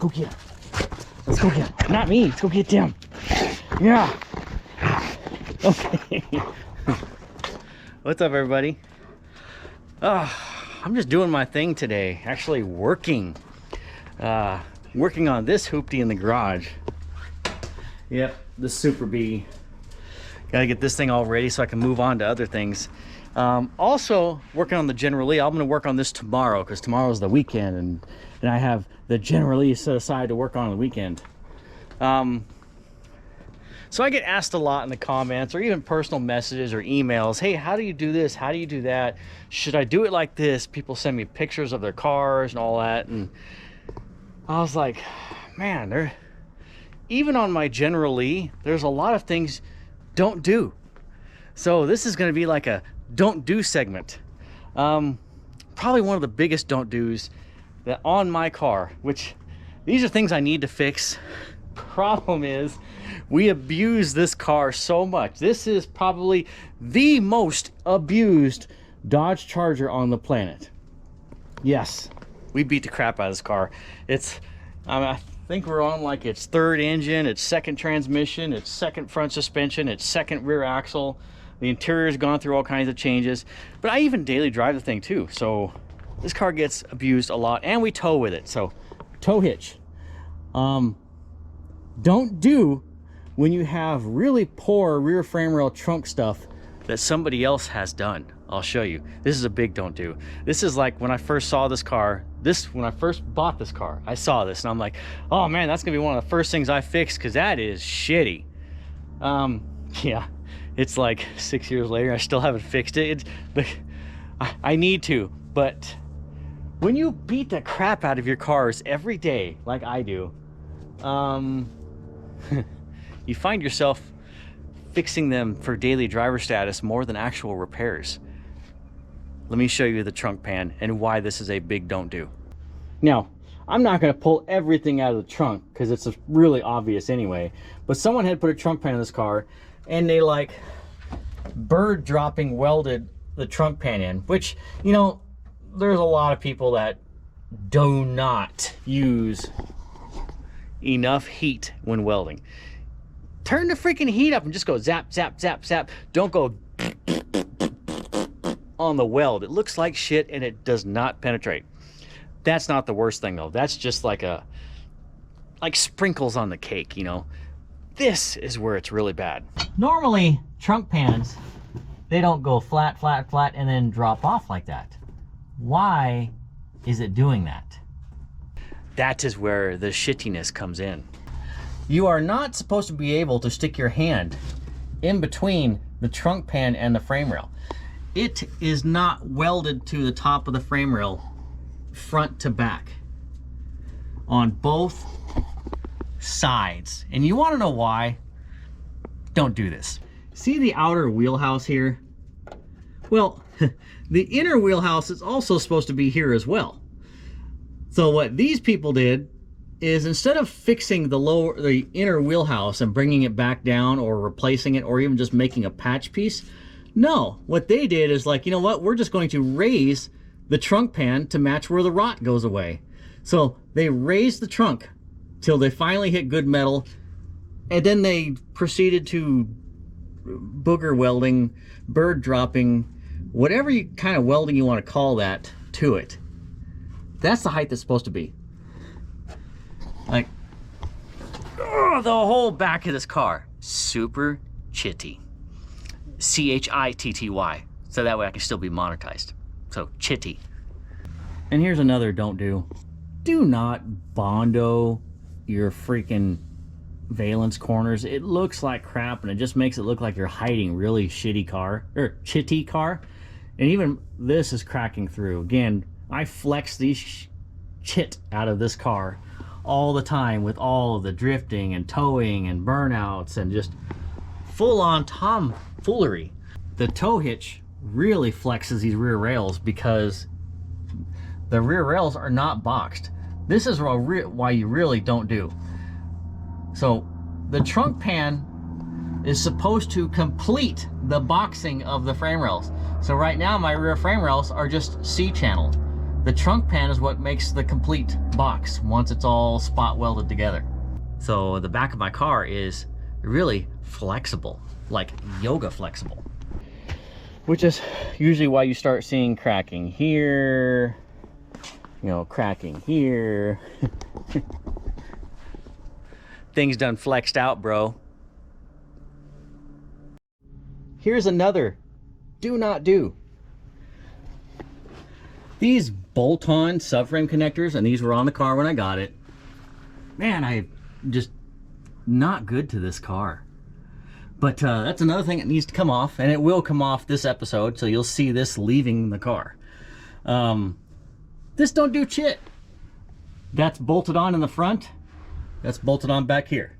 go get him. Let's go get him. Not me. Let's go get them. Yeah. Okay. What's up, everybody? I'm just doing my thing today. Actually working. Working on this hoopty in the garage. Yep, the Super Bee. Gotta get this thing all ready so I can move on to other things. Also working on the General Lee. I'm gonna work on this tomorrow because tomorrow's the weekend, and I have the General Lee set aside to work on the weekend. So I get asked a lot in the comments or even personal messages or emails, hey, how do you do this? How do you do that? Should I do it like this? People send me pictures of their cars and all that, and I was like, man, even on my General Lee, there's a lot of things don't do. So this is going to be like a don't do segment. Probably one of the biggest don't do's that on my car, which these are things I need to fix. Problem is, we abuse this car so much. This is probably the most abused Dodge Charger on the planet. Yes, we beat the crap out of this car. It's, I think we're on like its third engine, its second transmission, its second front suspension, its second rear axle. The interior's gone through all kinds of changes, but I even daily drive the thing too. So this car gets abused a lot, and we tow with it. So tow hitch. Don't do when you have really poor rear frame rail trunk stuff that somebody else has done. I'll show you. This is a big don't do. This is like when I first saw this car, when I first bought this car, I saw this and I'm like, oh man, that's gonna be one of the first things I fix because that is shitty. Yeah, it's like 6 years later, I still haven't fixed it. I need to, but when you beat the crap out of your cars every day, like I do, you find yourself fixing them for daily driver status more than actual repairs. Let me show you the trunk pan and why this is a big don't do. Now, I'm not going to pull everything out of the trunk because it's really obvious anyway, but someone had put a trunk pan in this car and they like bird dropping welded the trunk pan in, which, you know, there's a lot of people that do not use enough heat when welding. Turn the freaking heat up and just go zap, zap, zap, zap. Don't go on the weld. It looks like shit and it does not penetrate. That's not the worst thing though. That's just like sprinkles on the cake, you know. This is where it's really bad. Normally, trunk pans, they don't go flat, flat, flat, and then drop off like that. Why is it doing that? That is where the shittiness comes in. You are not supposed to be able to stick your hand in between the trunk pan and the frame rail. It is not welded to the top of the frame rail front to back on both sides. And you want to know why? Don't do this. See the outer wheelhouse here? Well, the inner wheelhouse is also supposed to be here as well. So what these people did is instead of fixing the inner wheelhouse and bringing it back down or replacing it or even just making a patch piece, no, what they did is like, you know what, we're just going to raise the trunk pan to match where the rot goes away. So they raised the trunk till they finally hit good metal, and then they proceeded to booger welding, bird dropping, whatever kind of welding you want to call that, to it. That's the height that's supposed to be. Like, the whole back of this car, super chitty. C-H-I-T-T-Y. So that way I can still be monetized. So, chitty. And here's another don't do. Do not Bondo your freaking valence corners. It looks like crap and it just makes it look like you're hiding really shitty car, or chitty car. And even this is cracking through. Again, I flex these chit out of this car all the time with all of the drifting and towing and burnouts and just full-on tomfoolery. The tow hitch really flexes these rear rails because the rear rails are not boxed. This is why you really don't do. So the trunk pan is supposed to complete the boxing of the frame rails. So right now my rear frame rails are just C-channel. The trunk pan is what makes the complete box once it's all spot welded together. So the back of my car is really flexible, like yoga flexible. Which is usually why you start seeing cracking here, you know, cracking here. Things done flexed out, bro. Here's another do not do. These bolt-on subframe connectors, and these were on the car when I got it. Man, I just not good to this car. But that's another thing that needs to come off, and it will come off this episode, so you'll see this leaving the car. This don't do shit. That's bolted on in the front. That's bolted on back here.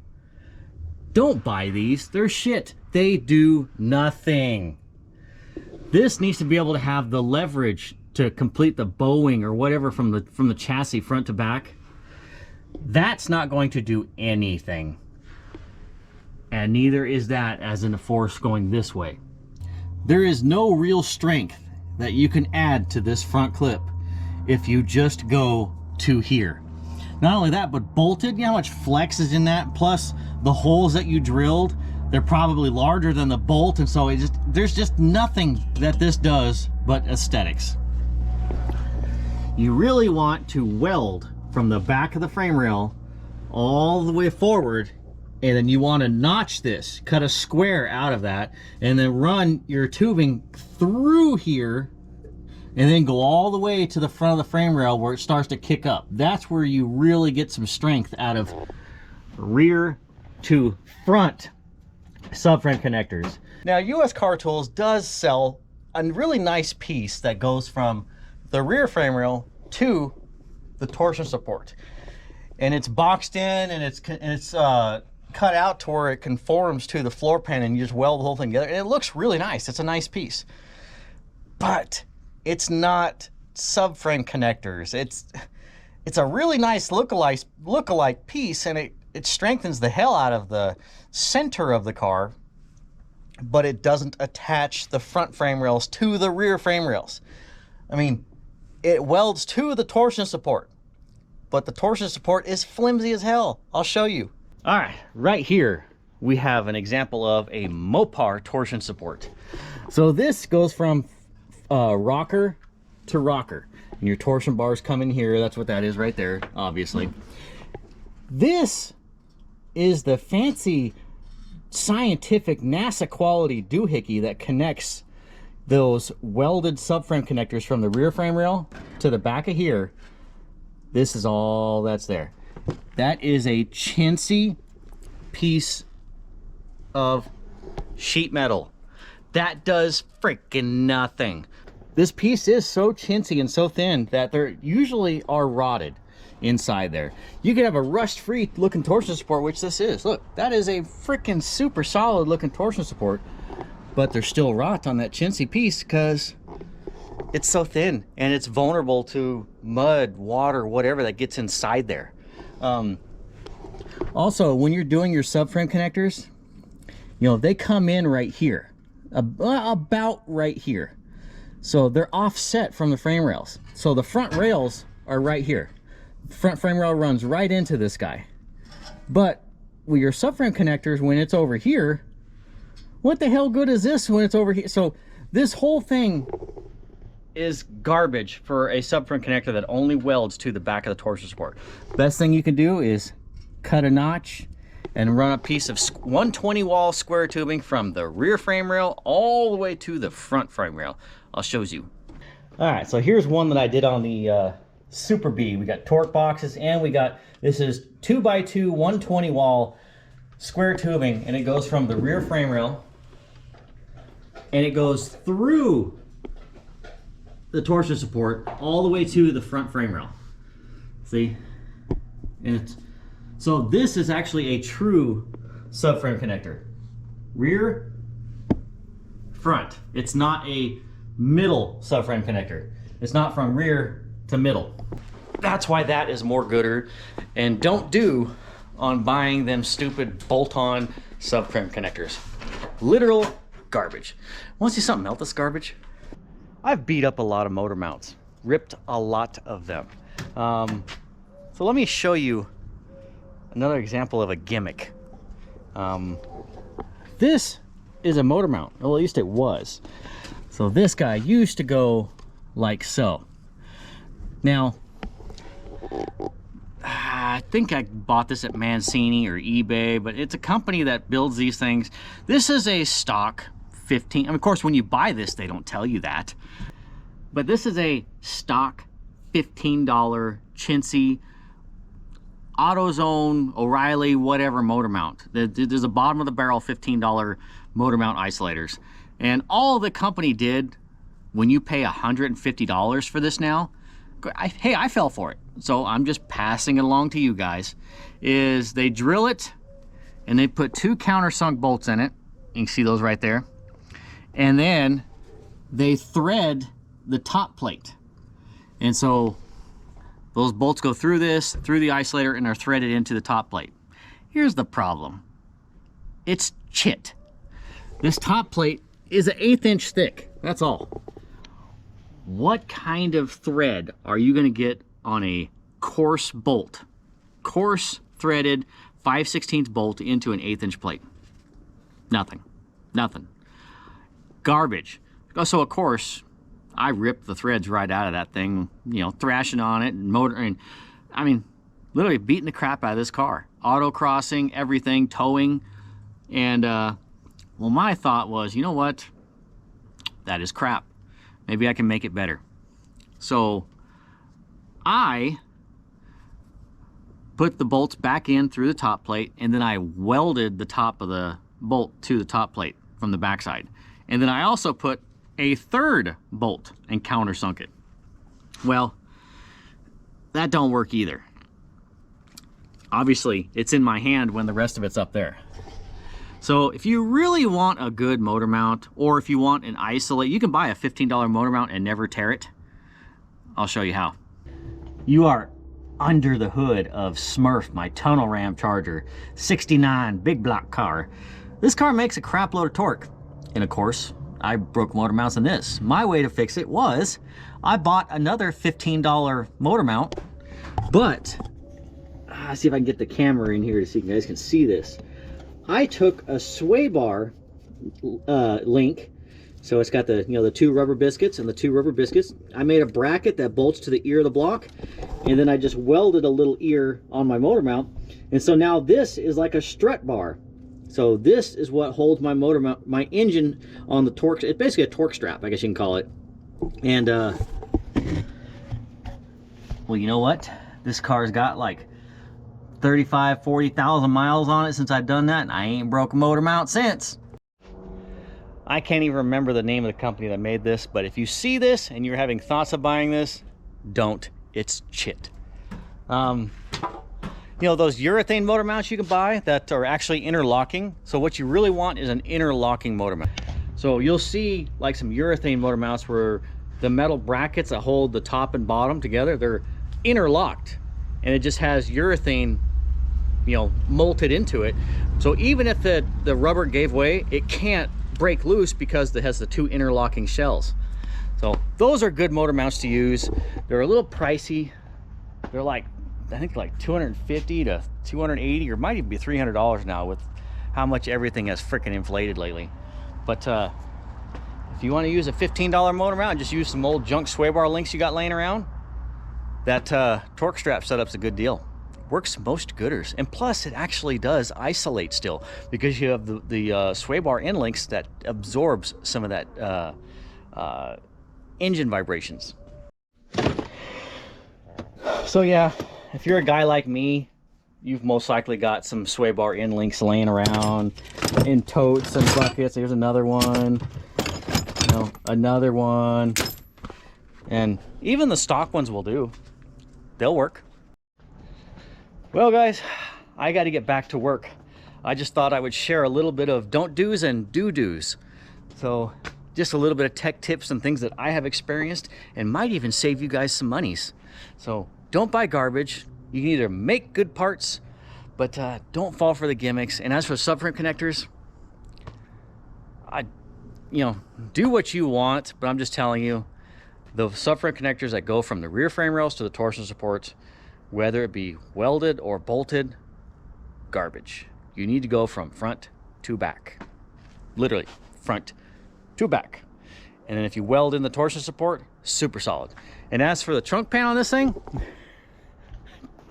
Don't buy these. They're shit. They do nothing. This needs to be able to have the leverage to complete the bowing or whatever from the chassis front to back. That's not going to do anything. And neither is that as in the force going this way. There is no real strength that you can add to this front clip if you just go to here. Not only that, but bolted, you know how much flex is in that? Plus the holes that you drilled, they're probably larger than the bolt, and so there's just nothing that this does but aesthetics. You really want to weld from the back of the frame rail all the way forward, and then you want to notch this, cut a square out of that, and then run your tubing through here, and then go all the way to the front of the frame rail where it starts to kick up. That's where you really get some strength out of rear to front subframe connectors. Now, US Car Tools does sell a really nice piece that goes from the rear frame rail to the torsion support, and it's boxed in, and it's cut out to where it conforms to the floor pan, and you just weld the whole thing together, and it looks really nice. It's a nice piece, but it's subframe connectors. It's a really nice look-alike piece, and it strengthens the hell out of the center of the car, but it doesn't attach the front frame rails to the rear frame rails. I mean, it welds to the torsion support, but the torsion support is flimsy as hell. I'll show you. All right, right here we have an example of a Mopar torsion support. So this goes from rocker to rocker, and your torsion bars come in here. That's what that is right there, obviously. This is the fancy scientific NASA quality doohickey that connects those welded subframe connectors from the rear frame rail to the back of here. This is all that's there. That is a chintzy piece of sheet metal. That does freaking nothing. This piece is so chintzy and so thin that they usually are rotted inside there. You could have a rust-free looking torsion support, which this is. Look, that is a freaking super solid looking torsion support, but there's still rot on that chintzy piece because it's so thin and it's vulnerable to mud, water, whatever that gets inside there. Also, when you're doing your subframe connectors, you know, they come in right here, about right here. So they're offset from the frame rails. So the front rails are right here. The front frame rail runs right into this guy. But with your subframe connectors, when it's over here, what the hell good is this when it's over here? So this whole thing is garbage for a subframe connector that only welds to the back of the torsion support. Best thing you can do is cut a notch and run a piece of 120 wall square tubing from the rear frame rail all the way to the front frame rail. I'll show you. All right, so here's one that I did on the Super B. We got torque boxes, and we got, this is 2x2 120 wall square tubing, and it goes from the rear frame rail and it goes through the torsion support all the way to the front frame rail. See? And so this is actually a true subframe connector. Rear, front. It's not a middle subframe connector. It's not from rear to middle. That's why that is more gooder, and don't do on buying them stupid bolt-on subframe connectors. Literal garbage. Want to see something else that's garbage? I've beat up a lot of motor mounts. ripped a lot of them. So let me show you another example of a gimmick. This is a motor mount, well, at least it was. So this guy used to go like so. Now, I think I bought this at Mancini or eBay, but it's a company that builds these things. This is a stock 15, and of course when you buy this they don't tell you that, but this is a stock $15 chintzy AutoZone, O'Reilly, whatever motor mount. There's a bottom of the barrel $15 motor mount isolators, and all the company did when you pay $150 for this now, hey, I fell for it, so I'm just passing it along to you guys, is they drill it and they put 2 countersunk bolts in it. You can see those right there. And then they thread the top plate. And so those bolts go through this, through the isolator, and are threaded into the top plate. Here's the problem. It's chit. This top plate is an 1/8 inch thick, that's all. What kind of thread are you gonna get on a coarse bolt? Coarse threaded 5/16 bolt into an 1/8 inch plate? Nothing, nothing. Garbage. So of course, I ripped the threads right out of that thing, you know, thrashing on it and motoring. I mean, literally beating the crap out of this car. Auto crossing, everything, towing. And well, my thought was, you know what? That is crap. Maybe I can make it better. So I put the bolts back in through the top plate, and then I welded the top of the bolt to the top plate from the backside. And then I also put a 3rd bolt and countersunk it. Well, that don't work either. Obviously, it's in my hand when the rest of it's up there. So if you really want a good motor mount, or if you want an isolate, you can buy a $15 motor mount and never tear it. I'll show you how. You are under the hood of Smurf, my tunnel ram charger, 69 big block car. This car makes a crap load of torque. And of course, I broke motor mounts in this. My way to fix it was, I bought another $15 motor mount, but, let's see if I can get the camera in here so you guys can see this. I took a sway bar link, so it's got the, you know, the 2 rubber biscuits and the 2 rubber biscuits. I made a bracket that bolts to the ear of the block, and then I just welded a little ear on my motor mount. And so now this is like a strut bar. So this is what holds my motor mount, my engine on the torque. It's basically a torque strap, I guess you can call it. And well, you know what? This car's got like 40,000 miles on it since I've done that, and I ain't broke a motor mount since. I can't even remember the name of the company that made this, but if you see this and you're having thoughts of buying this, don't. It's chit. You know those urethane motor mounts you can buy that are actually interlocking? So what you really want is an interlocking motor mount. So you'll see like some urethane motor mounts where the metal brackets that hold the top and bottom together, they're interlocked, and it just has urethane, you know, molted into it. So even if the rubber gave way, it can't break loose because it has the 2 interlocking shells. So those are good motor mounts to use. They're a little pricey. They're like, I think like $250 to $280, or might even be $300 now with how much everything has freaking inflated lately. But if you want to use a $15 motor mount, just use some old junk sway bar links you got laying around. That torque strap setup's a good deal. Works most gooders, and plus it actually does isolate still, because you have the sway bar end links that absorbs some of that engine vibrations. So yeah, if you're a guy like me, you've most likely got some sway bar end links laying around in totes and buckets. There's another one, you know, another one, and even the stock ones will do. They'll work. Well guys, I got to get back to work. I just thought I would share a little bit of don't do's and do do's. So just a little bit of tech tips and things that I have experienced, and might even save you guys some monies. So don't buy garbage. You can either make good parts, but don't fall for the gimmicks. And as for subframe connectors, you know, do what you want, but I'm just telling you, The subframe connectors that go from the rear frame rails to the torsion supports, whether it be welded or bolted, garbage. You need to go from front to back. Literally, front to back. And then if you weld in the torsion support, super solid. And as for the trunk pan on this thing,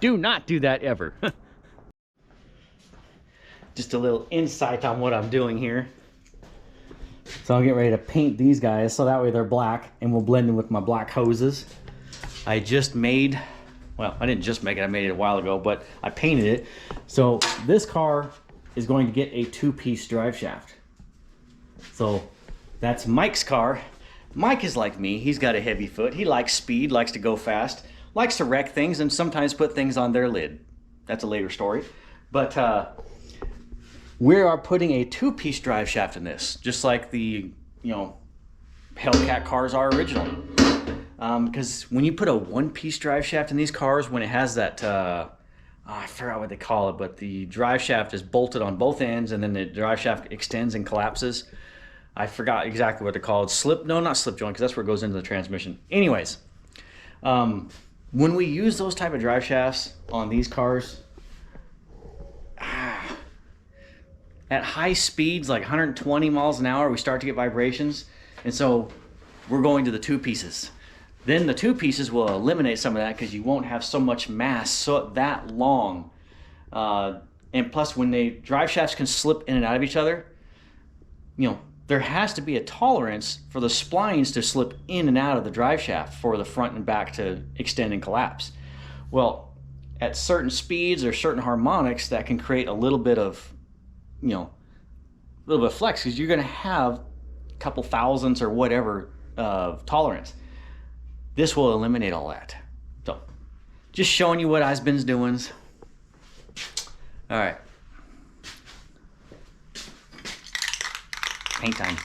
do not do that ever. Just a little insight on what I'm doing here. So I'll get ready to paint these guys so that way they're black and we'll blend in with my black hoses. I just made, well, I didn't just make it, I made it a while ago, but I painted it. So this car is going to get a 2-piece drive shaft. So that's Mike's car. Mike is like me, he's got a heavy foot. He likes speed, likes to go fast, likes to wreck things and sometimes put things on their lid. That's a later story. But we are putting a 2-piece drive shaft in this, just like the, Hellcat cars are originally. Because when you put a 1-piece drive shaft in these cars, when it has that, I forgot what they call it, but the drive shaft is bolted on both ends and then the drive shaft extends and collapses. I forgot exactly what they're called. Not slip joint, because that's where it goes into the transmission. Anyways, when we use those type of drive shafts on these cars, at high speeds, like 120 miles an hour, we start to get vibrations. And so we're going to the 2 pieces. Then the 2 pieces will eliminate some of that because you won't have so much mass so that long. And plus, when the drive shafts can slip in and out of each other, there has to be a tolerance for the splines to slip in and out of the drive shaft for the front and back to extend and collapse. Well, at certain speeds or certain harmonics, that can create a little bit of, a little bit of flex, because you're going to have a couple thousandths or whatever of tolerance. This will eliminate all that. So, just showing you what I've been doing. All right. Paint time.